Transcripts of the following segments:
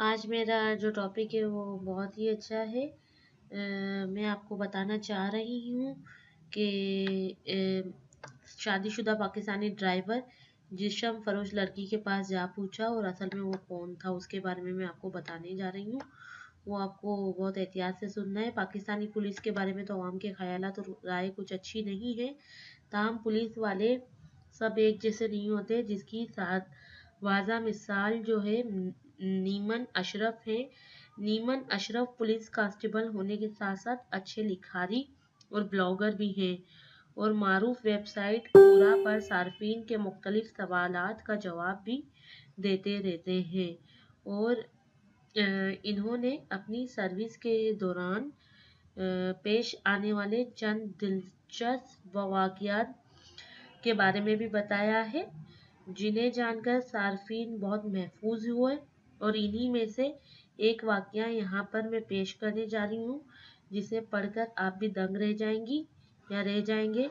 आज मेरा जो टॉपिक है वो बहुत ही अच्छा है। मैं आपको बताना चाह रही हूँ कि शादीशुदा पाकिस्तानी ड्राइवर जिशम फरोश लड़की के पास जा पूछा और असल में वो कौन था उसके बारे में मैं आपको बताने जा रही हूँ। वो आपको बहुत एहतियात से सुनना है। पाकिस्तानी पुलिस के बारे में तो आवाम के ख्यालात और राय कुछ अच्छी नहीं है। ताहम पुलिस वाले सब एक जैसे नहीं होते, जिसकी साथ वाज़ा मिसाल जो है नीमन अशरफ है। नीमन अशरफ पुलिस कांस्टेबल होने के साथ साथ अच्छे लिखारी और ब्लॉगर भी हैं और मारूफ वेबसाइट पूरा पर सार्फिन के मुख्तलिफ सवालात का जवाब भी देते रहते हैं। और इन्होंने अपनी सर्विस के दौरान पेश आने वाले चंद दिलचस्प वाक़यात के बारे में भी बताया है, जिन्हें जानकर सार्फिन बहुत महफूज हुए। और इन्हीं में से एक वाक़या यहाँ पर मैं पेश करने जा रही हूँ, जिसे पढ़कर आप भी दंग रह जाएंगी या रह जाएंगे।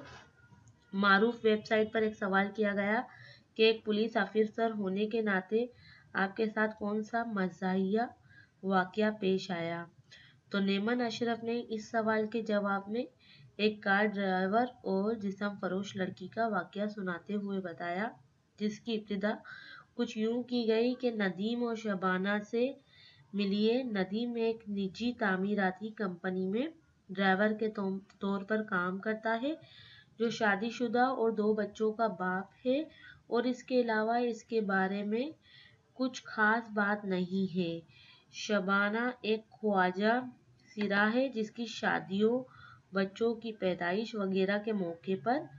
मारूफ वेबसाइट पर एक सवाल किया गया कि एक पुलिस ऑफिसर होने के नाते आपके साथ कौन सा मज़ाहिया वाक़या पेश आया। तो नेमन अशरफ ने इस सवाल के जवाब में एक कार ड्राइवर और जिस्म फरोश लड़की का वाक़या सुनाते हुए बताया, जिसकी इब्तिदा कुछ यूं की गई कि नदीम और शबाना से मिलिए। नदीम एक निजी तामीराती कंपनी में ड्राइवर के तौर पर काम करता है, जो शादीशुदा और 2 बच्चों का बाप है, और इसके अलावा इसके बारे में कुछ खास बात नहीं है। शबाना एक ख्वाजा सिरा है, जिसकी शादियों, बच्चों की पैदाइश वगैरह के मौके पर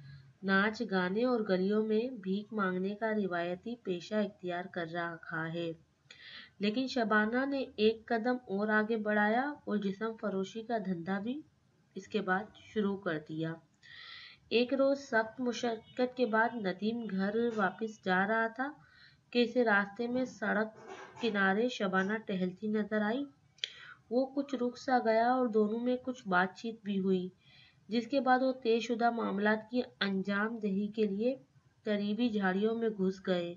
नाच गाने और गलियों में भीख मांगने का रिवायती पेशा इख्तियार कर रखा है। लेकिन शबाना ने एक कदम और आगे बढ़ाया और जिस्म फरोशी का धंधा भी इसके बाद शुरू कर दिया। एक रोज सख्त मुशक्कत के बाद नदीम घर वापस जा रहा था कि इसे रास्ते में सड़क किनारे शबाना टहलती नजर आई। वो कुछ रुक सा गया और दोनों में कुछ बातचीत भी हुई, जिसके बाद वो तयशुदा मामलात की अंजाम दही के लिए करीबी झाड़ियों में घुस गए।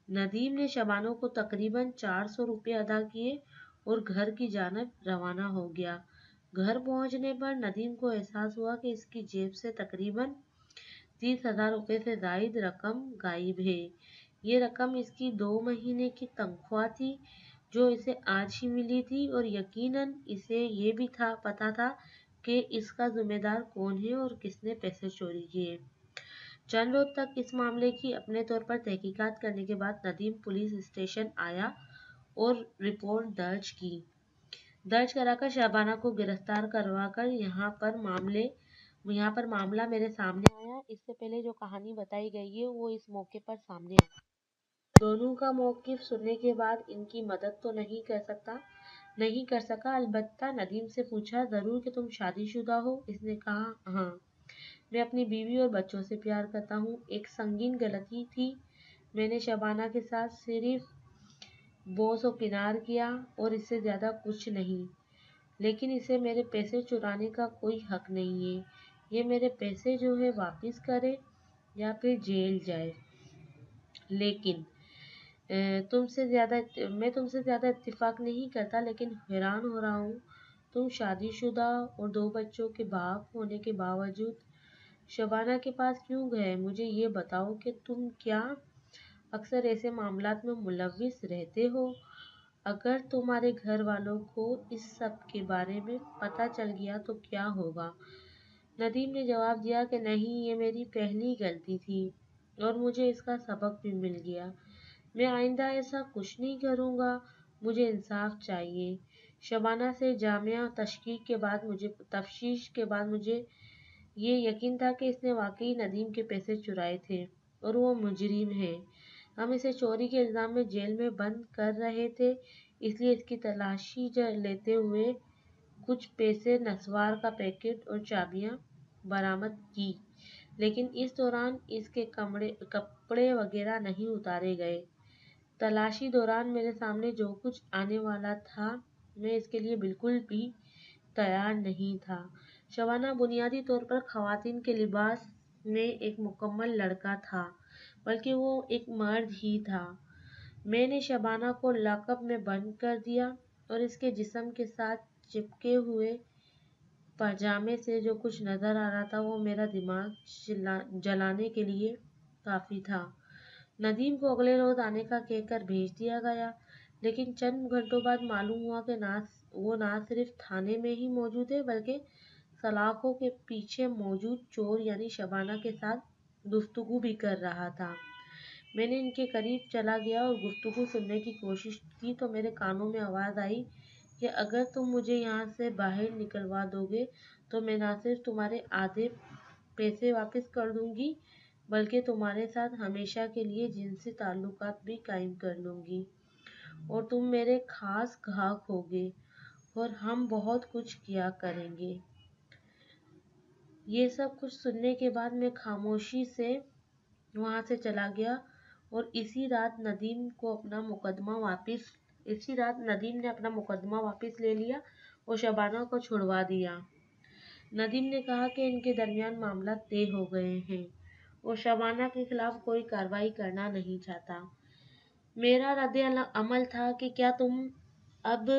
नदीम ने शबानों को तकरीबन 400 रुपये अदा किए और घर की जानब रवाना हो गया। घर पहुंचने पर नदीम को एहसास हुआ कि इसकी जेब से तकरीबन 30,000 रुपये से जायद रकम गायब है। ये रकम इसकी 2 महीने की तनख्वाह थी, जो इसे आज ही मिली थी, और यकीनन इसे ये भी पता था कि इसका जिम्मेदार कौन है और किसने पैसे चोरी किए। चंद रोज तक इस मामले की अपने तौर पर तहकीकात करने के बाद नदीम पुलिस स्टेशन आया और रिपोर्ट दर्ज कराकर शबाना को गिरफ्तार करवाकर यहाँ पर मामला मेरे सामने आया। इससे पहले जो कहानी बताई गई है वो इस मौके पर सामने आई। दोनों का मौक़िफ़ सुनने के बाद इनकी मदद तो नहीं कर सका। अलबत्ता नदीम से पूछा, ज़रूर कि तुम शादीशुदा हो? इसने कहा, हाँ, मैं अपनी बीवी और बच्चों से प्यार करता हूँ। एक संगीन गलती थी, मैंने शबाना के साथ सिर्फ बोस और किनार किया और इससे ज़्यादा कुछ नहीं। लेकिन इसे मेरे पैसे चुराने का कोई हक नहीं है। ये मेरे पैसे जो है वापस करे या फिर जेल जाए। लेकिन मैं तुमसे ज़्यादा इत्तेफाक नहीं करता, लेकिन हैरान हो रहा हूँ, तुम शादीशुदा और 2 बच्चों के बाप होने के बावजूद शबाना के पास क्यों गए? मुझे ये बताओ कि तुम क्या अक्सर ऐसे मामलात में मुलव्विस रहते हो? अगर तुम्हारे घर वालों को इस सब के बारे में पता चल गया तो क्या होगा? नदीम ने जवाब दिया कि नहीं, ये मेरी पहली गलती थी और मुझे इसका सबक भी मिल गया। मैं आइंदा ऐसा कुछ नहीं करूँगा। मुझे इंसाफ चाहिए। शबाना से जामिया तफ्तीश के बाद मुझे ये यकीन था कि इसने वाकई नदीम के पैसे चुराए थे और वो मुजरिम है। हम इसे चोरी के इल्ज़ाम में जेल में बंद कर रहे थे, इसलिए इसकी तलाशी लेते हुए कुछ पैसे, नस्वार का पैकेट और चाबियाँ बरामद की, लेकिन इस दौरान इसके कपड़े वगैरह नहीं उतारे गए। तलाशी दौरान मेरे सामने जो कुछ आने वाला था, मैं इसके लिए बिल्कुल भी तैयार नहीं था। शबाना बुनियादी तौर पर ख़वातीन के लिबास में एक मुकम्मल लड़का था, बल्कि वो एक मर्द ही था। میں نے شبانہ کو لاک اپ میں بند کر دیا اور اس کے جسم کے ساتھ چپکے ہوئے پاجامے سے جو کچھ نظر آ رہا تھا وہ میرا دماغ جلانے کے لیے کافی تھا۔ ندیم کو اگلے روز آنے کا کہہ کر بھیج دیا گیا، لیکن چند گھنٹوں بعد معلوم ہوا کہ وہ نہ صرف تھانے میں ہی موجود ہے بلکہ سلاخوں کے پیچھے موجود چور یعنی شبانہ کے ساتھ گفتگو بھی کر رہا تھا۔ میں نے ان کے قریب چلا گیا اور گفتگو سننے کی کوشش کی تو میرے کانوں میں آواز آئی کہ اگر تم مجھے یہاں سے باہر نکلوا دو گے تو میں نہ صرف تمہارے آدھے پیسے واپس کر دوں گی بلکہ تمہارے ساتھ ہمیشہ کے لیے جنسی تعلقات بھی قائم کر لوں گی اور تم میرے خاص گاہک ہوگے اور ہم بہت کچھ کیا کریں گے۔ یہ سب کچھ سننے کے بعد میں خاموشی سے وہاں سے چلا گیا اور اسی رات ندیم نے اپنا مقدمہ واپس لے لیا اور شبانہ کو چھڑوا دیا۔ ندیم نے کہا کہ ان کے درمیان معاملات طے ہو گئے ہیں اور شبانہ کے خلاف کوئی کارروائی کرنا نہیں چاہتا۔ میرا رد عمل تھا کہ کیا تم اب